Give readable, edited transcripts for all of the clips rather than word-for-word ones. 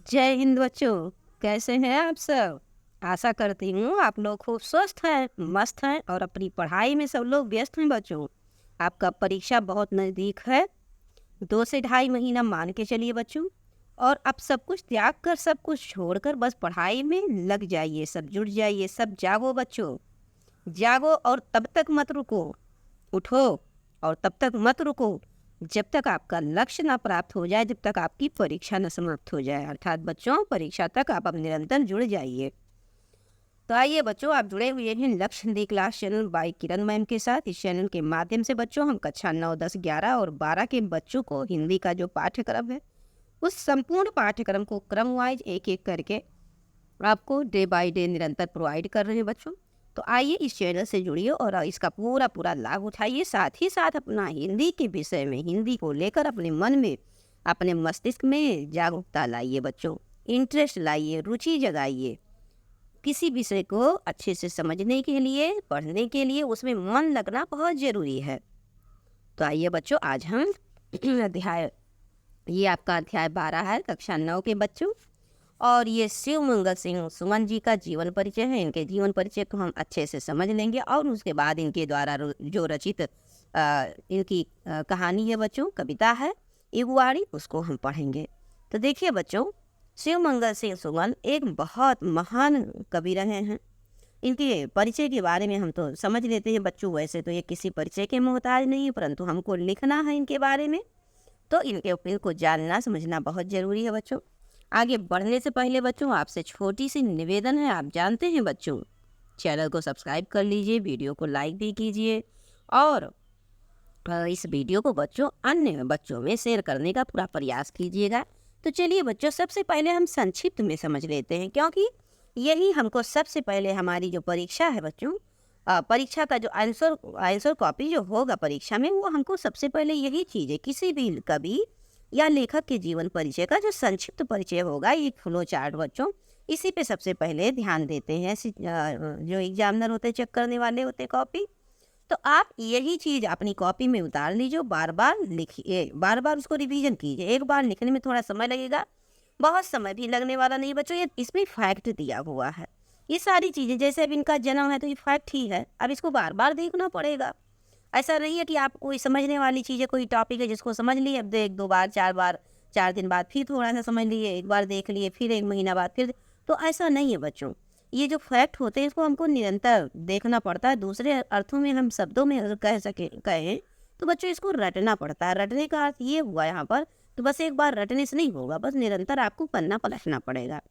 जय हिंद बच्चों। कैसे हैं आप सब? आशा करती हूँ आप लोग खूब स्वस्थ हैं, मस्त हैं और अपनी पढ़ाई में सब लोग व्यस्त हैं बच्चों। आपका परीक्षा बहुत नज़दीक है, 2 से ढाई महीना मान के चलिए बच्चों। और अब सब कुछ त्याग कर, सब कुछ छोड़कर बस पढ़ाई में लग जाइए, सब जुट जाइए, सब जागो बच्चों। जागो और तब तक मत रुको, उठो और तब तक मत रुको जब तक आपका लक्ष्य ना प्राप्त हो जाए, जब तक आपकी परीक्षा न समाप्त हो जाए। अर्थात बच्चों, परीक्षा तक आप अब निरंतर जुड़ जाइए। तो आइए बच्चों, आप जुड़े हुए हैं लक्ष्य हिंदी क्लास चैनल बाय किरण मैम के साथ। इस चैनल के माध्यम से बच्चों हम कक्षा 9, 10, 11 और 12 के बच्चों को हिंदी का जो पाठ्यक्रम है, उस संपूर्ण पाठ्यक्रम को क्रम वाइज एक एक करके आपको डे बाय डे निरंतर प्रोवाइड कर रहे हैं बच्चों। तो आइए इस चैनल से जुड़िए और इसका पूरा पूरा लाभ उठाइए। साथ ही साथ अपना हिंदी के विषय में, हिंदी को लेकर अपने मन में, अपने मस्तिष्क में जागरूकता लाइए बच्चों। इंटरेस्ट लाइए, रुचि जगाइए। किसी विषय को अच्छे से समझने के लिए, पढ़ने के लिए उसमें मन लगना बहुत ज़रूरी है। तो आइए बच्चों, आज हम अध्याय, ये आपका अध्याय 12 है, कक्षा 9 के बच्चों। और ये शिव मंगल सिंह सुमन जी का जीवन परिचय है। इनके जीवन परिचय को हम अच्छे से समझ लेंगे और उसके बाद इनके द्वारा जो रचित इनकी कहानी है बच्चों, कविता है इगुआड़ी, उसको हम पढ़ेंगे। तो देखिए बच्चों, शिव मंगल सिंह सुमन एक बहुत महान कवि रहे हैं। इनके परिचय के बारे में हम तो समझ लेते हैं बच्चों। वैसे तो ये किसी परिचय के मोहताज नहीं है, परंतु हमको लिखना है इनके बारे में, तो इनको जानना समझना बहुत ज़रूरी है बच्चों। आगे बढ़ने से पहले बच्चों, आपसे छोटी सी निवेदन है। आप जानते हैं बच्चों, चैनल को सब्सक्राइब कर लीजिए, वीडियो को लाइक भी कीजिए और इस वीडियो को बच्चों अन्य बच्चों में शेयर करने का पूरा प्रयास कीजिएगा। तो चलिए बच्चों, सबसे पहले हम संक्षिप्त में समझ लेते हैं, क्योंकि यही हमको सबसे पहले हमारी जो परीक्षा है बच्चों, परीक्षा का जो आंसर कॉपी जो होगा परीक्षा में, वो हमको सबसे पहले यही चीज़ है। किसी भी कवि या लेखक के जीवन परिचय का जो संक्षिप्त परिचय होगा, ये फ्लो चार्ट बच्चों, इसी पे सबसे पहले ध्यान देते हैं जो एग्जामिनर होते हैं, चेक करने वाले होते हैं कॉपी। तो आप यही चीज़ अपनी कॉपी में उतार लीजिए, बार बार लिखिए, बार बार उसको रिवीजन कीजिए। एक बार लिखने में थोड़ा समय लगेगा, बहुत समय भी लगने वाला नहीं बच्चों। ये इसमें फैक्ट दिया हुआ है, ये सारी चीज़ें। जैसे अब इनका जन्म है तो ये फैक्ट ही है, अब इसको बार बार देखना पड़ेगा। ऐसा नहीं है कि आप कोई समझने वाली चीज़ है, कोई टॉपिक है जिसको समझ लिए, अब एक दो बार, 4 बार, 4 दिन बाद फिर थोड़ा सा समझ लिए, एक बार देख लिए, फिर 1 महीना बाद फिर। तो ऐसा नहीं है बच्चों। ये जो फैक्ट होते हैं इसको हमको निरंतर देखना पड़ता है। दूसरे अर्थों में हम शब्दों में अगर कहें तो बच्चों इसको रटना पड़ता है। रटने का अर्थ ये हुआ यहाँ पर, तो बस एक बार रटने से नहीं होगा, बस निरंतर आपको पन्ना पलटना पड़ेगा।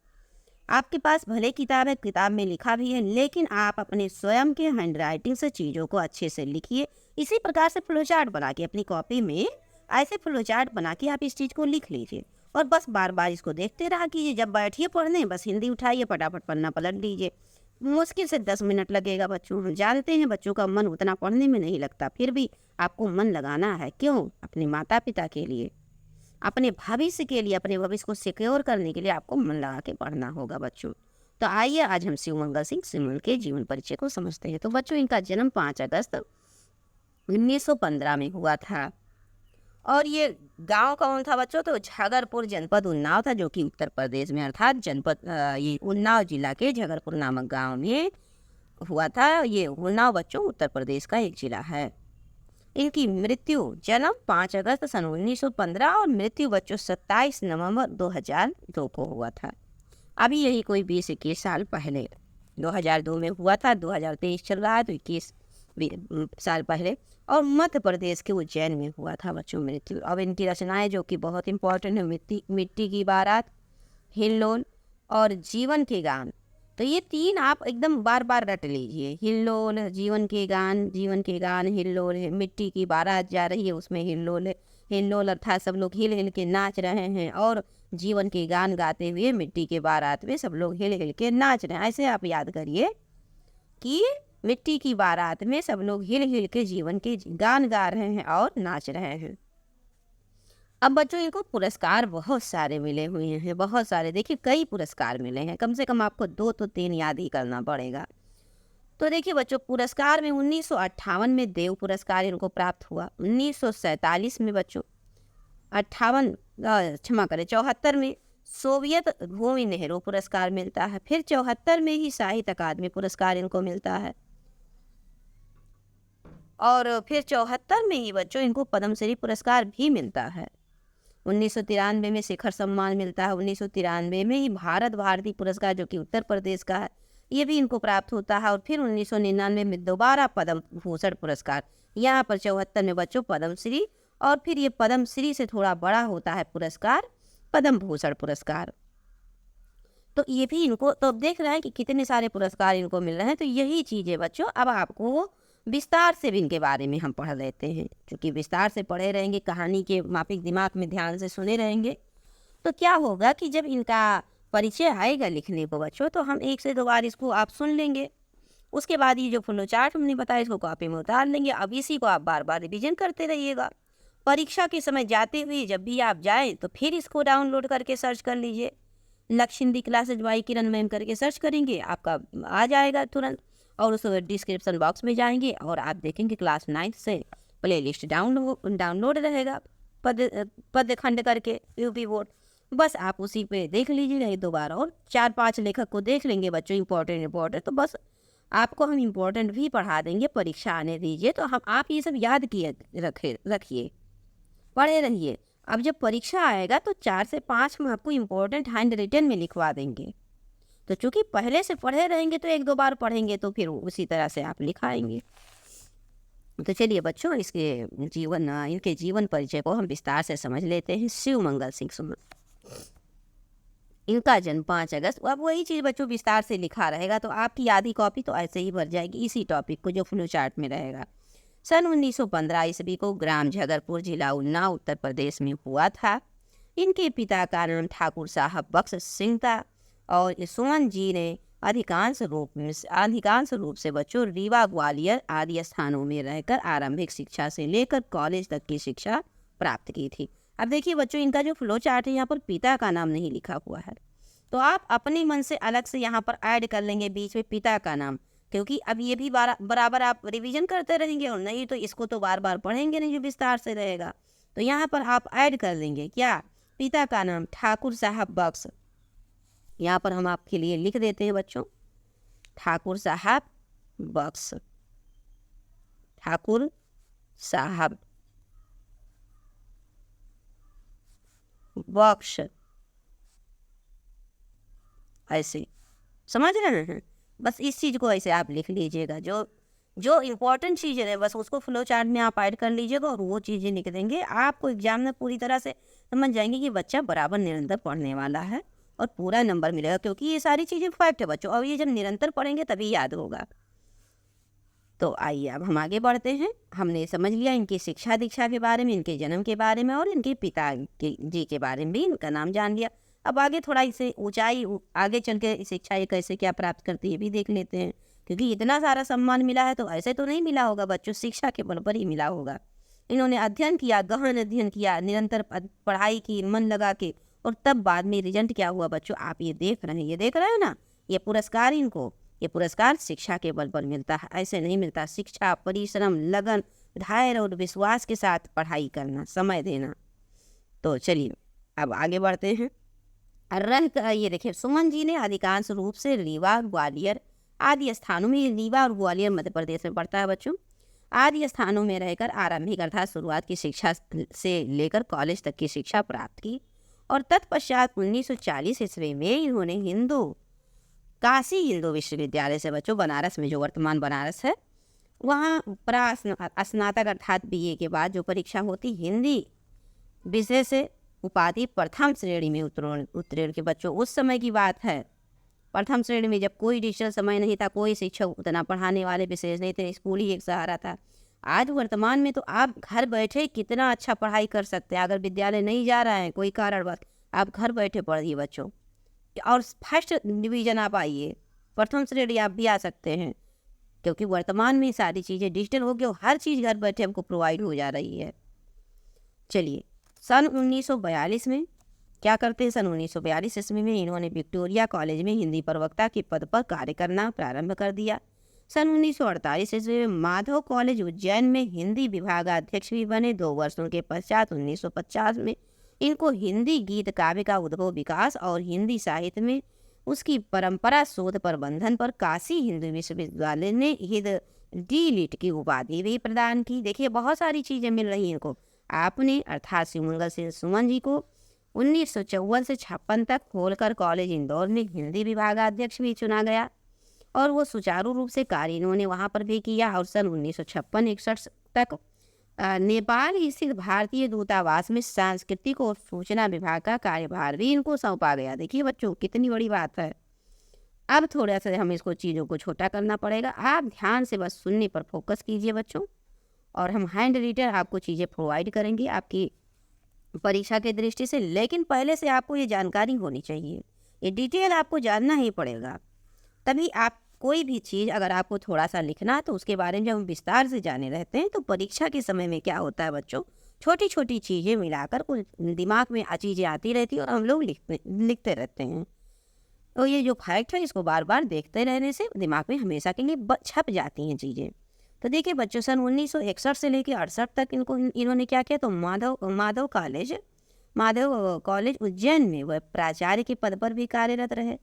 आपके पास भले किताब है, किताब में लिखा भी है, लेकिन आप अपने स्वयं के हैंड राइटिंग से चीज़ों को अच्छे से लिखिए। इसी प्रकार से फ्लो चार्ट बना के अपनी कॉपी में, ऐसे फ्लो चार्ट बना के आप इस चीज़ को लिख लीजिए और बस बार बार इसको देखते रहा कीजिए। जब बैठिए पढ़ने, बस हिंदी उठाइए, फटाफट पन्ना पलट लीजिए। मुश्किल से 10 मिनट लगेगा बच्चों। हम जानते हैं बच्चों का मन उतना पढ़ने में नहीं लगता, फिर भी आपको मन लगाना है। क्यों? अपने माता पिता के लिए, अपने भविष्य के लिए, अपने भविष्य को सिक्योर करने के लिए आपको मन लगा के पढ़ना होगा बच्चों। तो आइए आज हम शिव मंगल सिंह सुमन के जीवन परिचय को समझते हैं। तो बच्चों, इनका जन्म 5 अगस्त 1915 में हुआ था। और ये गांव कौन था बच्चों? तो झगरपुर जनपद उन्नाव था, जो कि उत्तर प्रदेश में, अर्थात ये उन्नाव जिला के झगरपुर नामक गांव में हुआ था। ये उन्नाव बच्चों उत्तर प्रदेश का एक जिला है। इनकी मृत्यु, जन्म 5 अगस्त सन 1915 और मृत्यु बच्चों 27 नवंबर 2002 को हुआ था। अभी यही कोई 20-21 साल पहले, 2002 में हुआ था, 2023 चल रहा है, तो 21 साल पहले। और मध्य प्रदेश के उज्जैन में हुआ था बच्चों मृत्यु। अब इनकी रचनाएं जो कि बहुत इंपॉर्टेंट है, मिट्टी की बारात, हिल्लोल और जीवन के गान। तो ये 3 आप एकदम बार बार रट लीजिए। हिल्लोल, जीवन के गान, जीवन के गान, हिल्लोल है। मिट्टी की बारात जा रही है, उसमें हिल्लोल है। हिल्लोल अर्थात सब लोग हिल हिल के नाच रहे हैं, और जीवन के गान गाते हुए मिट्टी के बारात में सब लोग हिल हिल के नाच रहे हैं। ऐसे आप याद करिए कि मिट्टी की बारात में सब लोग हिल हिल के जीवन के गान गा रहे हैं और नाच रहे हैं। अब बच्चों, इनको पुरस्कार बहुत सारे मिले हुए हैं, बहुत सारे। देखिए, कई पुरस्कार मिले हैं, कम से कम आपको 2 तो 3 याद ही करना पड़ेगा। तो देखिए बच्चों, पुरस्कार में 1958 में देव पुरस्कार इनको प्राप्त हुआ। 1947 में बच्चों 58, क्षमा करें, 74 में सोवियत भूमि नेहरू पुरस्कार मिलता है। फिर 74 में ही साहित्य अकादमी पुरस्कार इनको मिलता है। और फिर 74 में ही बच्चों इनको पद्मश्री पुरस्कार भी मिलता है। 1993 में शिखर सम्मान मिलता है। 1993 में ही भारत भारती पुरस्कार, जो कि उत्तर प्रदेश का है, ये भी इनको प्राप्त होता है। और फिर 1999 में दोबारा पद्म भूषण पुरस्कार। यहाँ पर 74 में बच्चों पद्मश्री, और फिर ये पद्मश्री से थोड़ा बड़ा होता है पुरस्कार, पद्म भूषण पुरस्कार। तो ये भी इनको, तो अब देख रहे हैं कि कितने सारे पुरस्कार इनको मिल रहे हैं। तो यही चीज़ें बच्चों अब आपको विस्तार से भी इनके बारे में हम पढ़ लेते हैं, क्योंकि विस्तार से पढ़े रहेंगे, कहानी के माफिक दिमाग में ध्यान से सुने रहेंगे, तो क्या होगा कि जब इनका परिचय आएगा लिखने को बच्चों, तो हम 1 से 2 बार इसको आप सुन लेंगे। उसके बाद ये जो फ्लो चार्ट हमने बताया इसको कॉपी में उतार लेंगे। अब इसी को आप बार बार रिविजन करते रहिएगा। परीक्षा के समय जाते हुए जब भी आप जाएं तो फिर इसको डाउनलोड करके सर्च कर लीजिए। लक्ष्य Hindi classes by Kiran ma'am करके सर्च करेंगे, आपका आ जाएगा तुरंत। और उस डिस्क्रिप्शन बॉक्स में जाएंगे और आप देखेंगे क्लास 9 से प्ले लिस्ट डाउनलोड रहेगा, पद खंड करके यूपी बोर्ड। बस आप उसी पे देख लीजिएगा 1-2 बार, और 4-5 लेखक को देख लेंगे बच्चों, इम्पोर्टेंट। तो बस आपको हम इम्पोर्टेंट भी पढ़ा देंगे। परीक्षा आने दीजिए तो हम आप ये सब याद किए रखिए, पढ़े रहिए। अब जब परीक्षा आएगा तो 4 से 5 में आपको इम्पोर्टेंट हैंड रिटन में लिखवा देंगे। तो चूंकि पहले से पढ़े रहेंगे तो 1-2 बार पढ़ेंगे तो फिर उसी तरह से आप लिखाएंगे। तो चलिए बच्चों, इनके जीवन परिचय को हम विस्तार से समझ लेते हैं। शिवमंगल सिंह सुमन, इनका जन्म 5 अगस्त। अब वही चीज़ बच्चों विस्तार से लिखा रहेगा, तो आपकी आधी कॉपी तो ऐसे ही भर जाएगी इसी टॉपिक को जो फ्लो चार्ट में रहेगा। सन 1915 ईस्वी को ग्राम झगरपुर, जिला उन्नाव, उत्तर प्रदेश में हुआ था। इनके पिता का नाम ठाकुर साहब बख्श सिंह था, और सुमन जी ने अधिकांश रूप से बच्चों रीवा, ग्वालियर आदि स्थानों में रहकर आरंभिक शिक्षा से लेकर कॉलेज तक की शिक्षा प्राप्त की थी। अब देखिए बच्चों, इनका जो फ्लो चार्ट है यहाँ पर पिता का नाम नहीं लिखा हुआ है, तो आप अपने मन से अलग से यहाँ पर ऐड कर लेंगे बीच में पिता का नाम, क्योंकि अब ये भी बराबर आप रिवीजन करते रहेंगे, और नहीं तो इसको तो बार बार पढ़ेंगे नहीं जो विस्तार से रहेगा। तो यहाँ पर आप ऐड कर लेंगे क्या, पिता का नाम ठाकुर साहब बख्श। यहाँ पर हम आपके लिए लिख देते हैं बच्चों, ठाकुर साहब बख्श, ठाकुर साहब बख्श, ऐसे समझ रहे हैं। बस इस चीज़ को ऐसे आप लिख लीजिएगा, जो इम्पोर्टेंट चीज़ें हैं बस उसको फ्लो चार्ट में आप ऐड कर लीजिएगा, और वो चीज़ें लिख देंगे। आपको एग्जाम में पूरी तरह से समझ जाएंगे कि बच्चा बराबर निरंतर पढ़ने वाला है और पूरा नंबर मिलेगा, क्योंकि ये सारी चीज़ें फैक्ट है बच्चों, और ये जब निरंतर पढ़ेंगे तभी याद होगा। तो आइए अब हम आगे बढ़ते हैं। हमने समझ लिया इनकी शिक्षा दीक्षा के बारे में, इनके जन्म के बारे में, और इनके पिता जी के बारे में भी इनका नाम जान लिया। अब आगे थोड़ा इसे ऊंचाई, आगे चल के शिक्षा ये कैसे क्या प्राप्त करती है भी देख लेते हैं, क्योंकि इतना सारा सम्मान मिला है तो ऐसे तो नहीं मिला होगा बच्चों, शिक्षा के बल पर ही मिला होगा। इन्होंने अध्ययन किया, गहन अध्ययन किया, निरंतर पढ़ाई की मन लगा के, और तब बाद में रिजल्ट क्या हुआ बच्चों, आप ये देख रहे हैं ना, ये पुरस्कार इनको, ये पुरस्कार शिक्षा के बल पर मिलता है, ऐसे नहीं मिलता। शिक्षा, परिश्रम, लगन, धैर्य और विश्वास के साथ पढ़ाई करना, समय देना। तो चलिए अब आगे बढ़ते हैं। ये देखिए, सुमन जी ने अधिकांश रूप से रीवा, ग्वालियर आदि स्थानों में, रीवा और ग्वालियर मध्य प्रदेश में पड़ता है बच्चों, आदि स्थानों में रहकर आरंभिक अर्थात शुरुआत की शिक्षा से लेकर कॉलेज तक की शिक्षा प्राप्त की। और तत्पश्चात 1940 ईस्वी में इन्होंने काशी हिंदू विश्वविद्यालय से बच्चों, बनारस में, जो वर्तमान बनारस है, वहाँ स्नातक अर्थात BA के बाद जो परीक्षा होती हिंदी विषय से उपाधि प्रथम श्रेणी में उत्तीर्ण के बच्चों। उस समय की बात है, प्रथम श्रेणी में, जब कोई डिजिटल समय नहीं था, कोई शिक्षक उतना पढ़ाने वाले विशेष नहीं थे, स्कूल ही एक सहारा था। आज वर्तमान में तो आप घर बैठे कितना अच्छा पढ़ाई कर सकते हैं। अगर विद्यालय नहीं जा रहे हैं कोई कारणवश, आप घर बैठे पढ़िए बच्चों, और फर्स्ट डिवीज़न आप आइए, प्रथम श्रेणी आप भी आ सकते हैं, क्योंकि वर्तमान में सारी चीज़ें डिजिटल हो गई और हर चीज़ घर बैठे हमको प्रोवाइड हो जा रही है। चलिए, सन 1942 में क्या करते हैं, सन 1942 ईस्वी में इन्होंने विक्टोरिया कॉलेज में हिंदी प्रवक्ता के पद पर कार्य करना प्रारंभ कर दिया। सन 1948 ईस्वी में माधव कॉलेज उज्जैन में हिंदी विभागाध्यक्ष भी बने। 2 वर्षों के पश्चात 1950 में इनको हिंदी गीत काव्य का उद्भव विकास और हिंदी साहित्य में उसकी परंपरा शोध प्रबंधन पर काशी हिंदू विश्वविद्यालय ने डी लिट की उपाधि भी प्रदान की। देखिए बहुत सारी चीजें मिल रही हैं इनको। आपने अर्थात शिवमंगल सिंह सुमन जी को 1954 से 56 तक होलकर कॉलेज इंदौर में हिंदी विभागाध्यक्ष भी चुना गया और वो सुचारू रूप से कार्य इन्होंने वहाँ पर भी किया। और सन 1956-61 तक नेपाल स्थित भारतीय दूतावास में सांस्कृतिक और सूचना विभाग का कार्यभार भी इनको सौंपा गया। देखिए बच्चों कितनी बड़ी बात है। अब थोड़ा सा हम इसको चीज़ों को छोटा करना पड़ेगा। आप ध्यान से बस सुनने पर फोकस कीजिए बच्चों, और हम हैंड रीडर आपको चीज़ें प्रोवाइड करेंगे आपकी परीक्षा के दृष्टि से। लेकिन पहले से आपको ये जानकारी होनी चाहिए, ये डिटेल आपको जानना ही पड़ेगा, तभी आप कोई भी चीज़ अगर आपको थोड़ा सा लिखना है तो उसके बारे में जब हम विस्तार से जाने रहते हैं तो परीक्षा के समय में क्या होता है बच्चों, छोटी छोटी चीज़ें मिलाकर कुछ दिमाग में चीज़ें आती रहती है और हम लोग लिखते रहते हैं। तो ये जो फैक्ट है इसको बार बार देखते रहने से दिमाग में हमेशा के लिए छप जाती हैं चीज़ें। तो देखिए बच्चों सन 1961 से लेकर 68 तक इन्होंने क्या किया, तो माधव कॉलेज उज्जैन में वह प्राचार्य के पद पर भी कार्यरत रहे।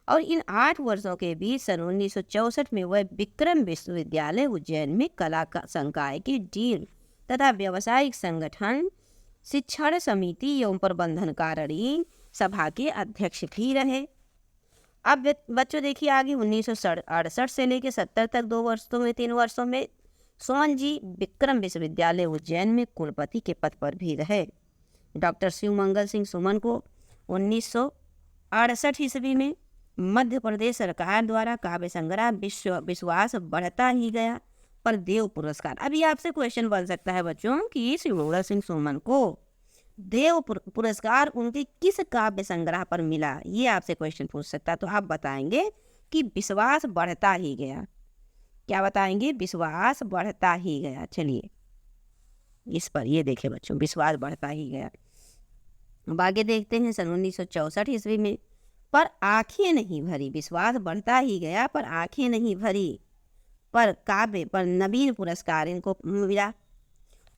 और इन 8 वर्षों के बीच सन 1964 में वह विक्रम विश्वविद्यालय उज्जैन में कला संकाय के डीन तथा व्यावसायिक संगठन शिक्षण समिति एवं प्रबंधनकारिणी सभा के अध्यक्ष भी रहे। अब बच्चों देखिए आगे 1968 से लेकर 70 तक 3 वर्षों में सुमन जी विक्रम विश्वविद्यालय उज्जैन में कुलपति के पद पर भी रहे। डॉक्टर शिवमंगल सिंह सुमन को 1968 ईस्वी में मध्य प्रदेश सरकार द्वारा काव्य संग्रह विश्वास बढ़ता ही गया पर देव पुरस्कार। अभी आपसे क्वेश्चन बन सकता है बच्चों कि शिवमंगल सिंह सुमन को देव पुरस्कार उनके किस काव्य संग्रह पर मिला, ये आपसे क्वेश्चन पूछ सकता है। तो आप बताएंगे कि विश्वास बढ़ता ही गया। क्या बताएंगे? विश्वास बढ़ता ही गया। चलिए इस पर ये देखें बच्चों, विश्वास बढ़ता ही गया। अब आगे देखते हैं सन 1964 ईस्वी में पर आंखें नहीं भरी, विश्वास बढ़ता ही गया पर आंखें नहीं भरी पर काव्य पर नवीन पुरस्कार इनको मिला।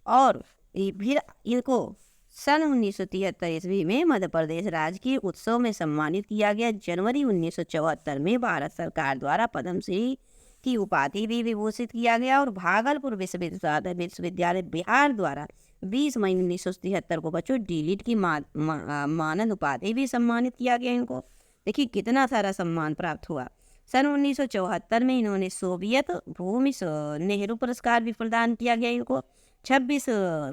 और फिर इनको सन 1973 ईस्वी में मध्य प्रदेश राजकीय उत्सव में सम्मानित किया गया। जनवरी 1974 में भारत सरकार द्वारा पद्मश्री की उपाधि भी विभूषित किया गया। और भागलपुर विश्वविद्यालय बिहार द्वारा 20 मई 1973 को बच्चों डीलिट की मानद उपाधि भी सम्मानित किया गया इनको। देखिए कितना सारा सम्मान प्राप्त हुआ। सन 1974 में इन्होंने सोवियत भूमि नेहरू पुरस्कार भी प्रदान किया गया इनको। 26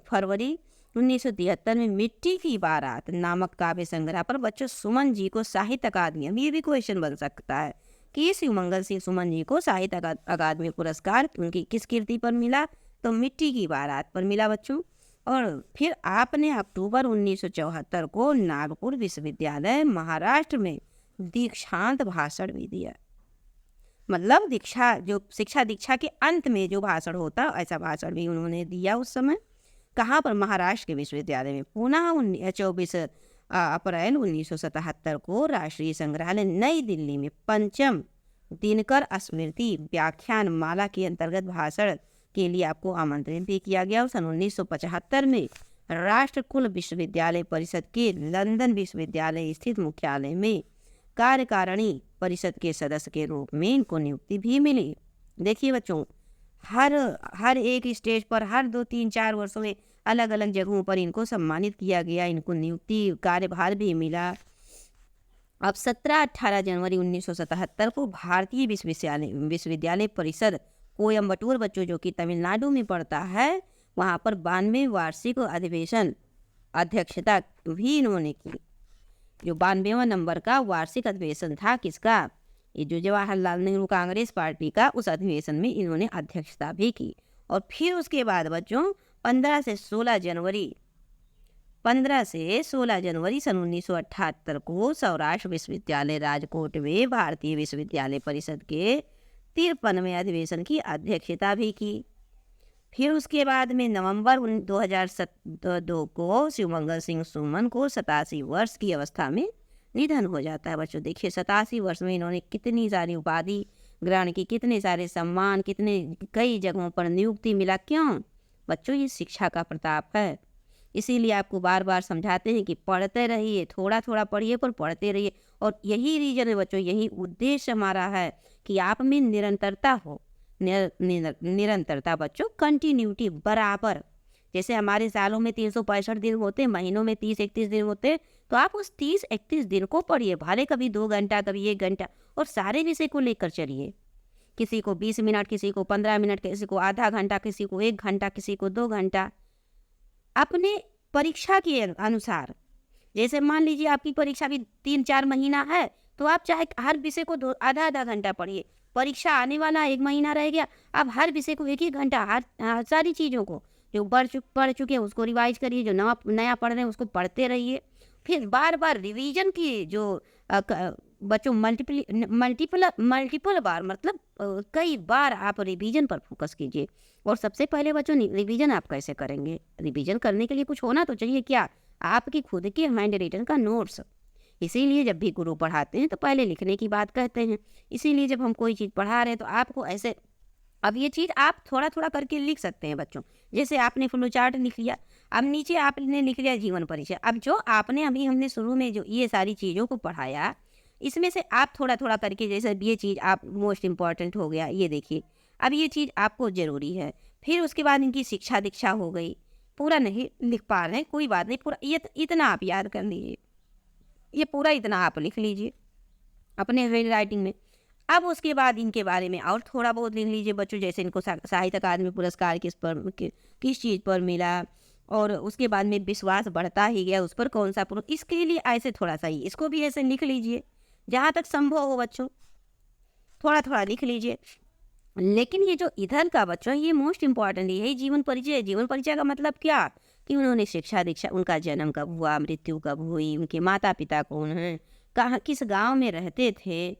फरवरी 1973 में मिट्टी की बारात नामक काव्य संग्रह पर बच्चों सुमन जी को साहित्य अकादमी, ये भी क्वेश्चन बन सकता है कि शिवमंगल सिंह सुमन जी को साहित्य अकादमी पुरस्कार उनकी किस कृति पर मिला, तो मिट्टी की बारात पर मिला बच्चों। और फिर आपने अक्टूबर 1974 को नागपुर विश्वविद्यालय महाराष्ट्र में दीक्षांत भाषण भी दिया। मतलब शिक्षा दीक्षा के अंत में जो भाषण होता ऐसा भाषण भी उन्होंने दिया उस समय। कहाँ पर? महाराष्ट्र के विश्वविद्यालय में। पुनः 24 अप्रैल 1977 को राष्ट्रीय संग्रहालय नई दिल्ली में पंचम दिनकर स्मृति व्याख्यान माला के अंतर्गत भाषण के लिए आपको आमंत्रित भी किया गया। और सन 1975 में राष्ट्रकुल विश्वविद्यालय परिषद के लंदन विश्वविद्यालय स्थित मुख्यालय में कार्यकारिणी परिषद के सदस्य के रूप में इनको नियुक्ति भी मिली। देखिए बच्चों हर एक स्टेज पर हर 2, 3, 4 वर्षों में अलग अलग जगहों पर इनको सम्मानित किया गया, इनको नियुक्ति कार्यभार भी मिला। अब 17-18 जनवरी 1977 को भारतीय विश्वविद्यालय परिषद कोयम्बटूर बच्चों जो कि तमिलनाडु में पड़ता है, वहाँ पर 92वें वार्षिक अधिवेशन अध्यक्षता भी इन्होंने की। जो 92वां नंबर का वार्षिक अधिवेशन था किसका? ये जो जवाहरलाल नेहरू कांग्रेस पार्टी का, उस अधिवेशन में इन्होंने अध्यक्षता भी की। और फिर उसके बाद बच्चों 15 से 16 जनवरी सन 1978 को सौराष्ट्र विश्वविद्यालय राजकोट में भारतीय विश्वविद्यालय परिषद के 53वें अधिवेशन की अध्यक्षता भी की। फिर उसके बाद में नवंबर 2002 को शिवमंगल सिंह सुमन को 87 वर्ष की अवस्था में निधन हो जाता है। बच्चों देखिए 87 वर्ष में इन्होंने कितनी सारी उपाधि ग्रहण की, कितने सारे सम्मान, कई जगहों पर नियुक्ति मिला। क्यों बच्चों? ये शिक्षा का प्रताप है। इसीलिए आपको बार बार समझाते हैं कि पढ़ते रहिए, थोड़ा थोड़ा पढ़िए पर पढ़ते रहिए। और यही रीज़न है बच्चों, यही उद्देश्य हमारा है कि आप में निरंतरता हो। निरंतरता बच्चों, कंटिन्यूटी, बराबर। जैसे हमारे सालों में 365 दिन होते, महीनों में 30-31 दिन होते, तो आप उस 30-31 दिन को पढ़िए, भले कभी 2 घंटा, कभी 1 घंटा, और सारे विषय को लेकर चलिए। किसी को 20 मिनट, किसी को 15 मिनट, किसी को आधा घंटा, किसी को 1 घंटा, किसी को 2 घंटा, अपने परीक्षा के अनुसार। जैसे मान लीजिए आपकी परीक्षा भी 3-4 महीना है, तो आप चाहे हर विषय को आधा-आधा घंटा पढ़िए। परीक्षा आने वाला 1 महीना रह गया, आप हर विषय को 1-1 घंटा, सारी चीज़ों को जो पढ़ चुके हैं उसको रिवाइज़ करिए, जो नया पढ़ रहे हैं उसको पढ़ते रहिए। फिर बार-बार रिवीजन की जो बच्चों मल्टीपल बार, मतलब कई बार आप रिवीजन पर फोकस कीजिए। और सबसे पहले बच्चों, रिवीजन आप कैसे करेंगे? रिवीजन करने के लिए कुछ होना तो चाहिए क्या? आपकी खुद की हैंड रिटन का नोट्स। इसीलिए जब भी गुरु पढ़ाते हैं तो पहले लिखने की बात कहते हैं। इसीलिए जब हम कोई चीज़ पढ़ा रहे हैं तो आपको ऐसे, अब ये चीज़ आप थोड़ा थोड़ा करके लिख सकते हैं बच्चों। जैसे आपने फ्लो चार्ट लिख लिया, अब नीचे आपने लिख लिया जीवन परिचय। अब जो आपने अभी हमने शुरू में जो ये सारी चीज़ों को पढ़ाया, इसमें से आप थोड़ा थोड़ा करके, जैसे ये चीज़ आप मोस्ट इम्पॉर्टेंट हो गया, ये देखिए अब ये चीज़ आपको ज़रूरी है। फिर उसके बाद इनकी शिक्षा दीक्षा हो गई। पूरा नहीं लिख पा रहे हैं, कोई बात नहीं, पूरा ये इतना आप याद कर लीजिए, ये पूरा इतना आप लिख लीजिए अपने हैंड राइटिंग में। अब उसके बाद इनके बारे में और थोड़ा बहुत लिख लीजिए बच्चों, जैसे इनको साहित्य अकादमी पुरस्कार किस चीज़ पर मिला, और उसके बाद में विश्वास बढ़ता ही गया, उस पर कौन सा इसके लिए ऐसे थोड़ा सा ही इसको भी ऐसे लिख लीजिए, जहाँ तक संभव हो बच्चों थोड़ा थोड़ा लिख लीजिए। लेकिन ये जो इधर का बच्चों, ये मोस्ट इम्पॉर्टेंट, यही जीवन परिचय है। जीवन परिचय का मतलब क्या, कि उन्होंने शिक्षा दीक्षा, उनका जन्म कब हुआ, मृत्यु कब हुई, उनके माता पिता कौन हैं, कहाँ किस गांव में रहते थे,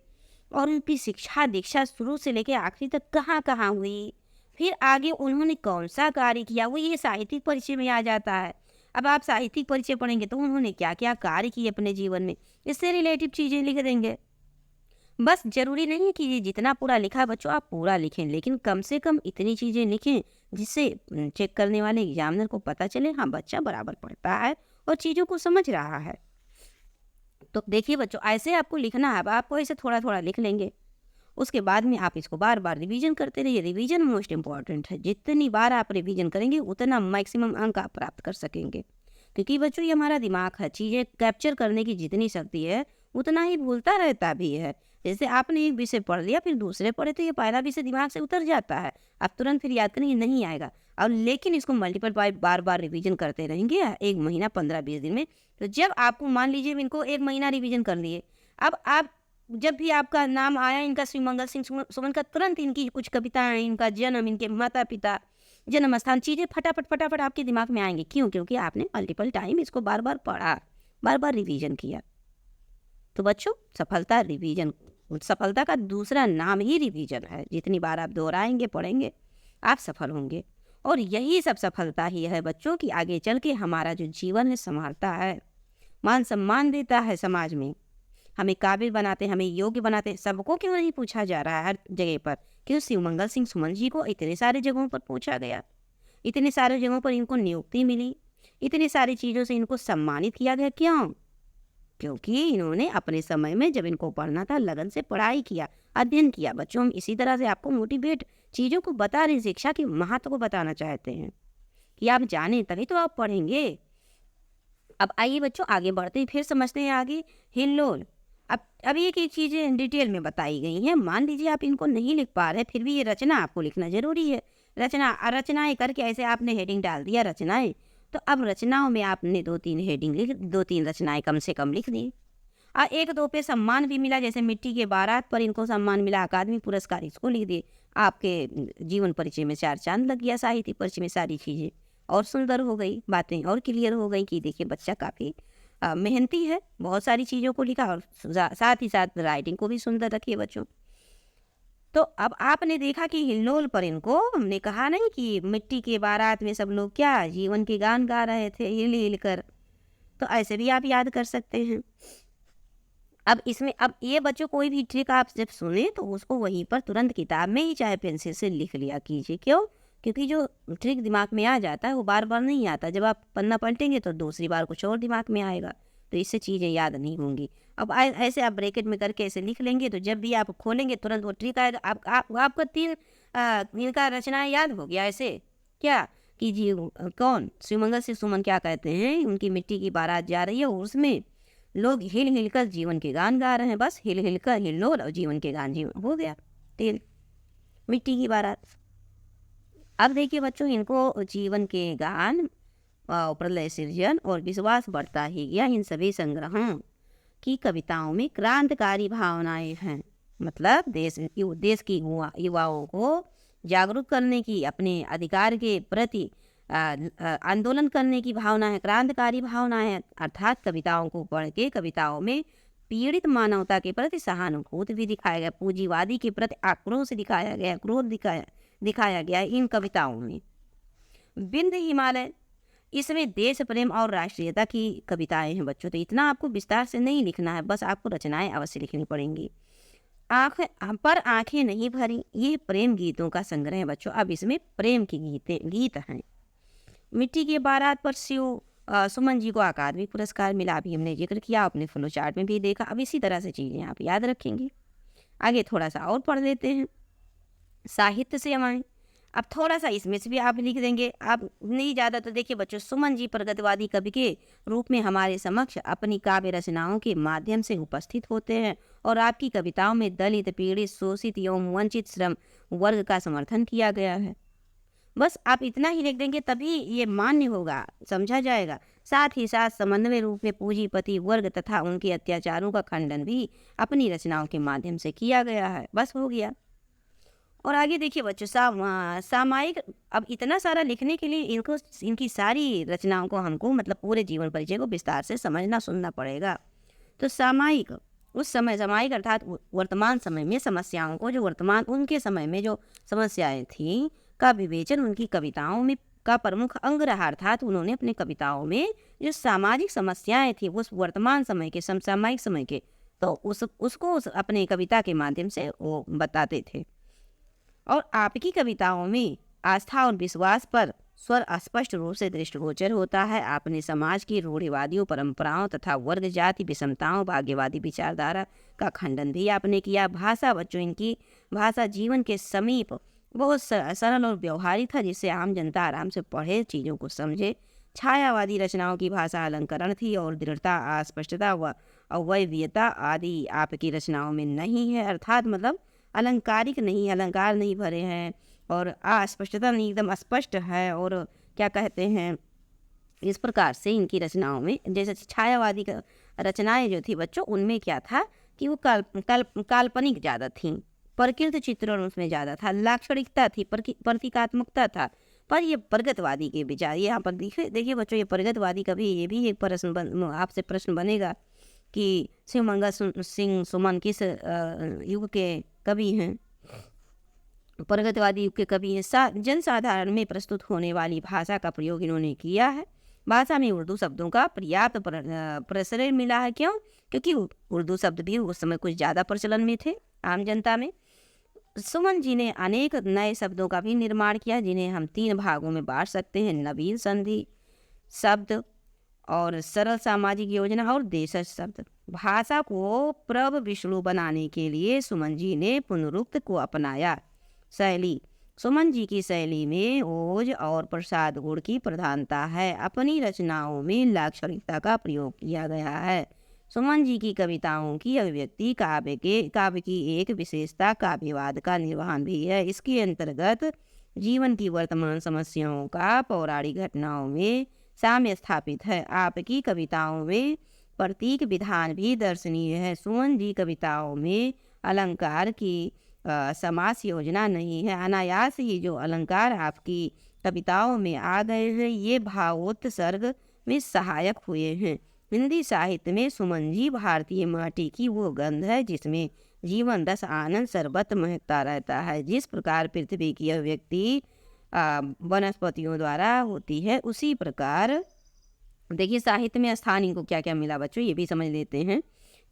और उनकी शिक्षा दीक्षा शुरू से लेकर आखिरी तक कहाँ कहाँ हुई, फिर आगे उन्होंने कौन सा कार्य किया, वो ये साहित्यिक परिचय में आ जाता है। अब आप साहित्यिक परिचय पढ़ेंगे तो उन्होंने क्या क्या कार्य किए अपने जीवन में, इससे रिलेटिव चीज़ें लिख देंगे। बस ज़रूरी नहीं है कि ये जितना पूरा लिखा है बच्चों आप पूरा लिखें, लेकिन कम से कम इतनी चीज़ें लिखें जिससे चेक करने वाले एग्जामिनर को पता चले हाँ बच्चा बराबर पढ़ता है और चीज़ों को समझ रहा है। तो देखिए बच्चों, ऐसे आपको लिखना है। अब आपको ऐसे थोड़ा थोड़ा लिख लेंगे, उसके बाद में आप इसको बार बार रिवीजन करते रहिए। रिवीजन मोस्ट इम्पॉर्टेंट है, जितनी बार आप रिवीजन करेंगे उतना मैक्सिमम अंक आप प्राप्त कर सकेंगे। क्योंकि बच्चों ये हमारा दिमाग है, चीज़ें कैप्चर करने की जितनी शक्ति है उतना ही भूलता रहता भी है। जैसे आपने एक विषय पढ़ लिया, फिर दूसरे पढ़े तो ये पहला विषय दिमाग से उतर जाता है, आप तुरंत फिर याद करेंगे नहीं आएगा। और लेकिन इसको मल्टीपल बार बार रिवीजन करते रहेंगे 1 महीना 15-20 दिन में, तो जब आपको मान लीजिए इनको 1 महीना रिवीजन कर लिए, अब आप जब भी आपका नाम आया इनका श्रीमंगल सिंह सुमन का, तुरंत इनकी कुछ कविताएं, इनका जन्म, इनके माता पिता, जन्म स्थान, चीज़ें फटाफट फटाफट आपके दिमाग में आएंगी। क्यों? क्योंकि आपने मल्टीपल टाइम इसको बार बार पढ़ा, बार बार रिवीजन किया। तो बच्चों सफलता रिवीजन, सफलता का दूसरा नाम ही रिवीजन है। जितनी बार आप दोहराएंगे पढ़ेंगे आप सफल होंगे। और यही सब सफलता ही है बच्चों की आगे चल के हमारा जो जीवन है संभालता है, मान सम्मान देता है समाज में, हमें काबिल बनाते हैं, हमें योग्य बनाते हैं। सबको क्यों नहीं पूछा जा रहा है हर जगह पर? क्यों शिवमंगल सिंह सुमन जी को इतने सारे जगहों पर पूछा गया, इतने सारे जगहों पर इनको नियुक्ति मिली, इतनी सारी चीज़ों से इनको सम्मानित किया गया? क्यों? क्योंकि इन्होंने अपने समय में जब इनको पढ़ना था लगन से पढ़ाई किया, अध्ययन किया। बच्चों हम इसी तरह से आपको मोटिवेट चीज़ों को बता रहे हैं, शिक्षा के महत्व को बताना चाहते हैं कि आप जानें तभी तो आप पढ़ेंगे। अब आइए बच्चों आगे बढ़ते हैं, फिर समझते हैं आगे हिल्लोल। अब एक एक चीज़ें डिटेल में बताई गई हैं। मान लीजिए आप इनको नहीं लिख पा रहे, फिर भी ये रचना आपको लिखना जरूरी है। रचनाएं करके ऐसे आपने हेडिंग डाल दिया रचनाएं, तो अब रचनाओं में आपने 2-3 हेडिंग लिख, 2-3 रचनाएं कम से कम लिख दी। और 1-2 पे सम्मान भी मिला, जैसे मिट्टी के बारात पर इनको सम्मान मिला, अकादमी पुरस्कार, इसको लिख दिए। आपके जीवन परिचय में 4 चांद लग गया, साहित्य परिचय में सारी चीज़ें और सुंदर हो गई, बातें और क्लियर हो गई कि देखिए बच्चा काफ़ी मेहनती है, बहुत सारी चीज़ों को लिखा, और साथ ही साथ राइटिंग को भी सुंदर रखिए बच्चों। तो अब आपने देखा कि हिल्लोल पर इनको हमने कहा नहीं कि मिट्टी के बारात में सब लोग क्या जीवन के गान गा रहे थे हिल हिल कर, तो ऐसे भी आप याद कर सकते हैं। अब इसमें अब ये बच्चों कोई भी ट्रिक आप जब सुने तो उसको वहीं पर तुरंत किताब में ही चाहे पेंसिल से लिख लिया कीजिए। क्यों? क्योंकि जो ट्रिक दिमाग में आ जाता है वो बार बार नहीं आता, जब आप पन्ना पलटेंगे तो दूसरी बार कुछ और दिमाग में आएगा, तो इससे चीज़ें याद नहीं होंगी। अब ऐसे आप ब्रैकेट में करके ऐसे लिख लेंगे तो जब भी आप खोलेंगे तुरंत वो ट्रिक आएगा। आपका इनका रचनाएं याद हो गया ऐसे क्या कि जी कौन शिवमंगल से सुमन क्या कहते हैं, उनकी मिट्टी की बारात जा रही है और उसमें लोग हिल हिल कर जीवन के गान गा रहे हैं, बस हिल हिल कर हिल्लोल और जीवन के गान, जीवन हो गया तेल मिट्टी की बारात। अब देखिए बच्चों, इनको जीवन के गान, प्रलय सृजन और विश्वास बढ़ता ही गया। इन सभी संग्रहों की कविताओं में क्रांतिकारी भावनाएं हैं, मतलब देश की युवाओं को जागरूक करने की, अपने अधिकार के प्रति आंदोलन करने की भावना है, क्रांतिकारी भावना है। अर्थात कविताओं को पढ़ के कविताओं में पीड़ित मानवता के प्रति सहानुभूति भी दिखाया गया, पूंजीवादी के प्रति आक्रोश दिखाया गया, क्रोध दिखाया गया इन कविताओं में। बिंद हिमालय, इसमें देश प्रेम और राष्ट्रीयता की कविताएं हैं बच्चों, तो इतना आपको विस्तार से नहीं लिखना है, बस आपको रचनाएं अवश्य लिखनी पड़ेंगी। आंखें नहीं भरी, ये प्रेम गीतों का संग्रह है बच्चों। अब इसमें प्रेम की गीत हैं। मिट्टी की बारात पर सुमन जी को अकादमी पुरस्कार मिला, अभी हमने जिक्र किया, अपने फ्लो चार्ट में भी देखा। अब इसी तरह से चीज़ें आप याद रखेंगे। आगे थोड़ा सा और पढ़ लेते हैं। साहित्य से हमारे अब थोड़ा सा इसमें से भी आप लिख देंगे, आप नहीं ज़्यादा। तो देखिए बच्चों, सुमन जी प्रगतिवादी कवि के रूप में हमारे समक्ष अपनी काव्य रचनाओं के माध्यम से उपस्थित होते हैं और आपकी कविताओं में दलित, पीड़ित, शोषित एवं वंचित श्रम वर्ग का समर्थन किया गया है। बस आप इतना ही लिख देंगे, तभी ये मान्य होगा, समझा जाएगा। साथ ही साथ समन्वय रूप में पूंजीपति वर्ग तथा उनके अत्याचारों का खंडन भी अपनी रचनाओं के माध्यम से किया गया है। बस हो गया। और आगे देखिए बच्चों, सामायिक। अब इतना सारा लिखने के लिए इनकी सारी रचनाओं को हमको, मतलब पूरे जीवन परिचय को विस्तार से समझना सुनना पड़ेगा। तो सामायिक, उस समय सामायिक अर्थात वर्तमान समय में समस्याओं को, जो वर्तमान उनके समय में जो समस्याएं थीं का विवेचन उनकी कविताओं में का प्रमुख अंग रहा। अर्थात उन्होंने अपने कविताओं में जो सामाजिक समस्याएं थी उस वर्तमान समय के, समसामयिक समय के, तो उसको अपने कविता के माध्यम से वो बताते थे। और आपकी कविताओं में आस्था और विश्वास पर स्वर स्पष्ट रूप से दृष्टिगोचर होता है। आपने समाज की रूढ़िवादियों, परंपराओं तथा वर्ग जाति विषमताओं, भाग्यवादी विचारधारा का खंडन भी आपने किया। भाषा बच्चों, इनकी भाषा जीवन के समीप बहुत सरल और व्यवहारिक था, जिससे आम जनता आराम से पढ़े, चीज़ों को समझे। छायावादी रचनाओं की भाषा अलंकरण थी और दृढ़ता, अस्पष्टता व अवैधता आदि आपकी रचनाओं में नहीं है। अर्थात मतलब अलंकारिक नहीं, अलंकार नहीं भरे हैं और अस्पष्टता नहीं, एकदम स्पष्ट है। और क्या कहते हैं, इस प्रकार से इनकी रचनाओं में, जैसे छायावादी रचनाएं जो थी बच्चों, उनमें क्या था कि वो काल्पनिक ज़्यादा थी, प्रकृति चित्रण उसमें ज़्यादा था, लाक्षणिकता थी, प्रतीकात्मकता था। पर ये प्रगतवादी के विचार यहाँ पर देखिए बच्चों, ये प्रगतवादी कभी, ये भी एक प्रश्न आपसे प्रश्न बनेगा कि शिवमंगल सिंह सुमन किस युग के कवि हैं। प्रगतिवादी युग के कवि हैं। जनसाधारण में प्रस्तुत होने वाली भाषा का प्रयोग इन्होंने किया है। भाषा में उर्दू शब्दों का पर्याप्त प्रचलन मिला है। क्यों? क्योंकि उर्दू शब्द भी उस समय कुछ ज़्यादा प्रचलन में थे आम जनता में। सुमन जी ने अनेक नए शब्दों का भी निर्माण किया, जिन्हें हम 3 भागों में बांट सकते हैं: नवीन संधि शब्द और सरल सामाजिक योजना और देशज शब्द। भाषा को प्रभ विष्णु बनाने के लिए सुमन जी ने पुनरुक्त को अपनाया। शैली, सुमन जी की शैली में ओज और प्रसाद गुण की प्रधानता है। अपनी रचनाओं में लाक्षणिकता का प्रयोग किया गया है। सुमन जी की कविताओं की अभिव्यक्ति काव्य की एक विशेषता काव्यवाद का निर्वहन भी है। इसके अंतर्गत जीवन की वर्तमान समस्याओं का पौराणिक घटनाओं में साम्य स्थापित है। आपकी कविताओं में प्रतीक विधान भी दर्शनीय है। सुमन जी कविताओं में अलंकार की समास योजना नहीं है। अनायास ही जो अलंकार आपकी कविताओं में आ गए हैं, ये भावोत्सर्ग में सहायक हुए हैं। हिंदी साहित्य में सुमन जी भारतीय माटी की वो गंध है जिसमें जीवन रस, आनंद, सर्वत्र महकता रहता है। जिस प्रकार पृथ्वी की अभिव्यक्ति वनस्पतियों द्वारा होती है, उसी प्रकार देखिए साहित्य में स्थान इनको क्या क्या मिला बच्चों, ये भी समझ लेते हैं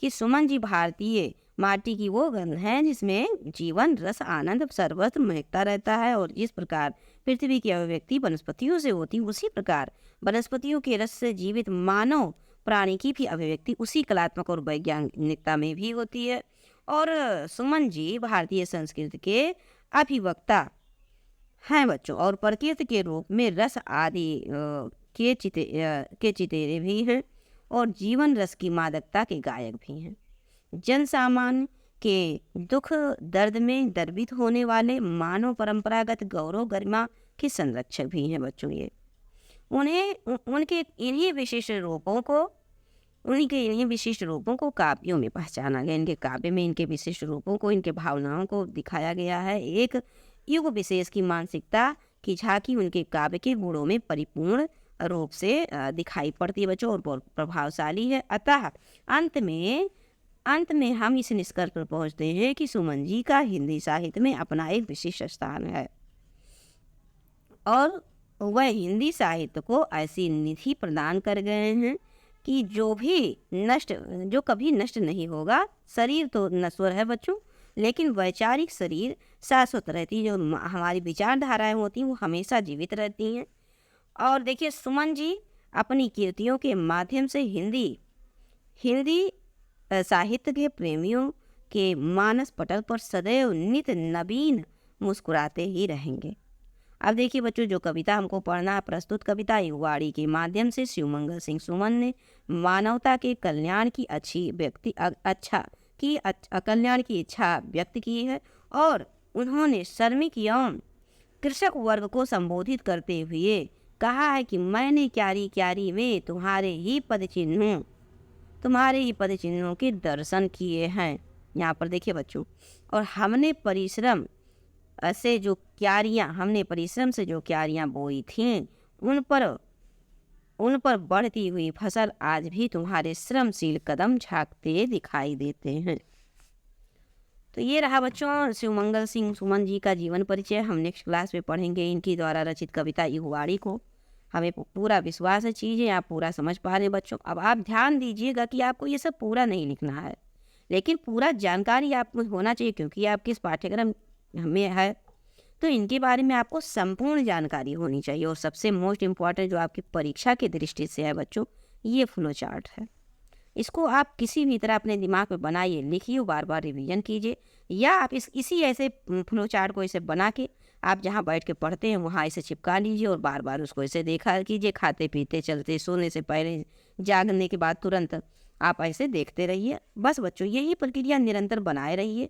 कि सुमन जी भारतीय माटी की वो गंध है जिसमें जीवन रस आनंद सर्वत्र महकता रहता है। और जिस प्रकार पृथ्वी की अभिव्यक्ति वनस्पतियों से होती, उसी प्रकार वनस्पतियों के रस से जीवित मानव प्राणी की भी अभिव्यक्ति उसी कलात्मक और वैज्ञानिकता में भी होती है। और सुमन जी भारतीय संस्कृति के अभिवक्ता हैं बच्चों, और प्रकृति के रूप में रस आदि के चितेरे भी हैं, और जीवन रस की मादकता के गायक भी हैं। जन सामान्य के दुख दर्द में दर्वित होने वाले मानव परंपरागत गौरव गरिमा के संरक्षक भी हैं बच्चों। ये उनके इन्हीं विशिष्ट रूपों को काव्यों में पहचाना गया। इनके काव्य में इनके विशिष्ट रूपों को, इनके भावनाओं को दिखाया गया है। एक युग विशेष की मानसिकता की झांकी उनके काव्य के गुणों में परिपूर्ण रूप से दिखाई पड़ती है बच्चों, और बहुत प्रभावशाली है। अतः अंत में हम इस निष्कर्ष पर पहुंचते हैं कि सुमन जी का हिंदी साहित्य में अपना एक विशिष्ट स्थान है, और वह हिंदी साहित्य को ऐसी निधि प्रदान कर गए हैं कि जो कभी नष्ट नहीं होगा। शरीर तो नश्वर है बच्चों, लेकिन वैचारिक शरीर शाश्वत रहती है। जो हमारी विचारधाराएं होती हैं वो हमेशा जीवित रहती हैं। और देखिए, सुमन जी अपनी कृतियों के माध्यम से हिंदी साहित्य के प्रेमियों के मानस पटल पर सदैव नित नवीन मुस्कुराते ही रहेंगे। अब देखिए बच्चों, जो कविता हमको पढ़ना प्रस्तुत कविता युगवाणी के माध्यम से शिवमंगल सिंह सुमन ने मानवता के कल्याण की कल्याण की इच्छा व्यक्त की है, और उन्होंने श्रमिक एवं कृषक वर्ग को संबोधित करते हुए कहा है कि मैंने क्यारी क्यारी में तुम्हारे ही पद चिन्हों के दर्शन किए हैं। यहाँ पर देखिए बच्चों, और हमने परिश्रम से जो क्यारियां बोई थीं, उन पर बढ़ती हुई फसल आज भी तुम्हारे श्रमशील कदम झांकते दिखाई देते हैं। तो ये रहा बच्चों शिवमंगल सिंह सुमन जी का जीवन परिचय। हम नेक्स्ट क्लास में पढ़ेंगे इनकी द्वारा रचित कविता युगवाणी को। हमें पूरा विश्वास है चीज़ें आप पूरा समझ पा रहे हैं बच्चों। अब आप ध्यान दीजिएगा कि आपको ये सब पूरा नहीं लिखना है, लेकिन पूरा जानकारी आपको होना चाहिए, क्योंकि आपके इस पाठ्यक्रम में है तो इनके बारे में आपको संपूर्ण जानकारी होनी चाहिए। और सबसे मोस्ट इम्पॉर्टेंट जो आपकी परीक्षा की दृष्टि से है बच्चों, ये फ्लो चार्ट है। इसको आप किसी भी तरह अपने दिमाग में बनाइए, लिखिए, बार बार रिवीजन कीजिए, या आप इसी ऐसे फ्लो चार्ट को ऐसे बना के आप जहाँ बैठ के पढ़ते हैं वहाँ ऐसे चिपका लीजिए, और बार बार उसको ऐसे देखा कीजिए। खाते पीते चलते, सोने से पहले, जागने के बाद तुरंत आप ऐसे देखते रहिए। बस बच्चों यही प्रक्रिया निरंतर बनाए रहिए,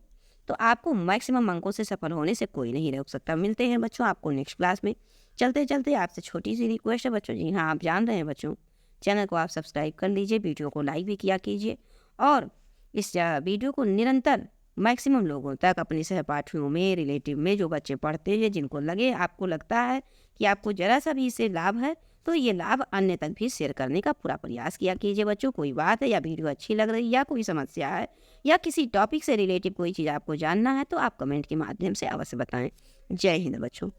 तो आपको मैक्सिमम अंकों से सफल होने से कोई नहीं रोक सकता। मिलते हैं बच्चों आपको नेक्स्ट क्लास में। चलते आपसे छोटी सी रिक्वेस्ट है बच्चों, जी हाँ आप जान रहे हैं बच्चों, चैनल को आप सब्सक्राइब कर लीजिए, वीडियो को लाइक भी किया कीजिए, और इस वीडियो को निरंतर मैक्सिमम लोगों तक, अपने सहपाठियों में, रिलेटिव में जो बच्चे पढ़ते हैं, जिनको आपको लगता है कि आपको ज़रा सा भी इससे लाभ है, तो ये लाभ अन्य तक भी शेयर करने का पूरा प्रयास किया कीजिए बच्चों। कोई बात है या वीडियो अच्छी लग रही है, या कोई समस्या है, या किसी टॉपिक से रिलेटिव कोई चीज़ आपको जानना है, तो आप कमेंट के माध्यम से अवश्य बताएं। जय हिंद बच्चों।